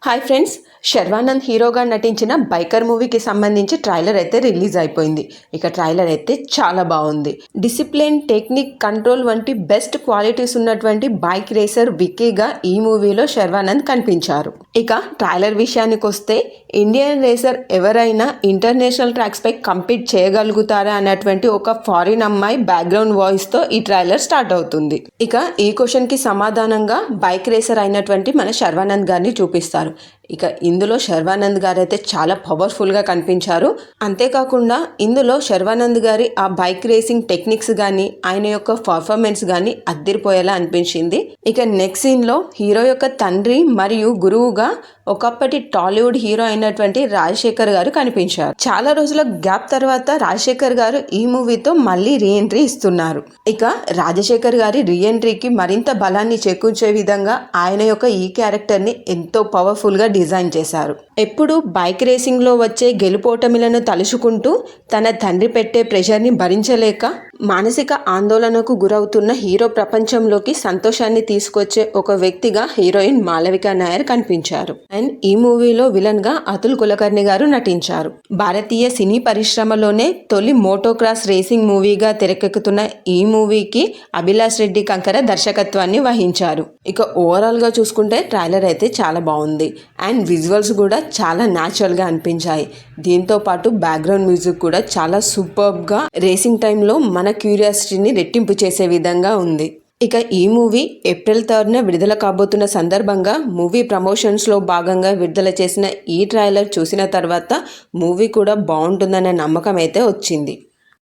Hi friends, Sharwanand హీరోగా నటించిన biker మూవీకి సంబంధించి ట్రైలర్ అయితే రిలీజ్ అయిపోయింది. ఇక ట్రైలర్ అయితే చాలా బాగుంది. డిసిప్లిన్, టెక్నిక్, కంట్రోల్ వంటి బెస్ట్ క్వాలిటీస్ ఉన్నటువంటి బైక్ రేసర్ విక్కీగా ఈ మూవీలో శర్వానంద్ కనిపించారు. ఇక ట్రైలర్ విషయానికి వస్తే ఇండియన్ రేసర్ ఎవరైనా ఇంటర్నేషనల్ ట్రాక్స్ పై కంపీట్ చేయగలుగుతారా అన్నటువంటి ఒక ఫారిన్ అమ్మాయి బ్యాక్గ్రౌండ్ వాయిస్ తో ఈ ట్రైలర్ స్టార్ట్ అవుతుంది. ఇక ఈ క్వశ్చన్ కి సమాధానంగా బైక్ రేసర్ అయినటువంటి మన శర్వానంద్ గారిని చూపిస్తారు. ఇక ఇందులో శర్వానంద్ గారు అయితే చాలా పవర్ఫుల్గా కనిపించారు. అంతేకాకుండా ఇందులో శర్వానంద్ గారి ఆ బైక్ రేసింగ్ టెక్నిక్స్ కానీ ఆయన యొక్క పర్ఫార్మెన్స్ కానీ అద్దరిపోయేలా అనిపించింది. ఇక నెక్స్ట్ సీన్లో హీరో యొక్క తండ్రి మరియు గురువుగా ఒకప్పటి టాలీవుడ్ హీరో అయినటువంటి రాజశేఖర్ గారు కనిపించారు. చాలా రోజుల గ్యాప్ తర్వాత రాజశేఖర్ గారు ఈ మూవీతో మళ్ళీ రీఎంట్రీ ఇస్తున్నారు. ఇక రాజశేఖర్ గారి రీఎంట్రీకి మరింత బలాన్ని చేకూర్చే విధంగా ఆయన యొక్క ఈ క్యారెక్టర్ని ఎంతో పవర్ఫుల్గా డిజైన్ చేశారు. ఎప్పుడు బైక్ రేసింగ్లో వచ్చే గెలుపోటమిలను తలుచుకుంటూ తన తండ్రి పెట్టే ప్రెషర్ని భరించలేక మానసిక ఆందోళనకు గురవుతున్న హీరో ప్రపంచంలోకి సంతోషాన్ని తీసుకొచ్చే ఒక వ్యక్తిగా హీరోయిన్ మాళవిక నాయర్ కనిపించారు. అండ్ ఈ మూవీలో విలన్ గా అతుల్ కులకర్ణి గారు నటించారు. భారతీయ సినీ పరిశ్రమలోనే తొలి మోటోక్రాస్ రేసింగ్ మూవీగా తెరకెక్కుతున్న ఈ మూవీకి అభిలాష్ రెడ్డి కంకర దర్శకత్వాన్ని వహించారు. ఇక ఓవరాల్ గా చూసుకుంటే ట్రైలర్ అయితే చాలా బాగుంది. అండ్ విజువల్స్ కూడా చాలా న్యాచురల్ గా అనిపించాయి. దీంతో పాటు బ్యాక్గ్రౌండ్ మ్యూజిక్ కూడా చాలా సూపర్బ్ గా రేసింగ్ టైంలో మన క్యూరియాసిటీని రెట్టింపు చేసే విధంగా ఉంది. ఇక ఈ మూవీ ఏప్రిల్ 3న విడుదల కాబోతున్న సందర్భంగా మూవీ ప్రమోషన్స్లో భాగంగా విడుదల చేసిన ఈ ట్రైలర్ చూసిన తర్వాత మూవీ కూడా బాగుంటుందనే నమ్మకం అయితే వచ్చింది.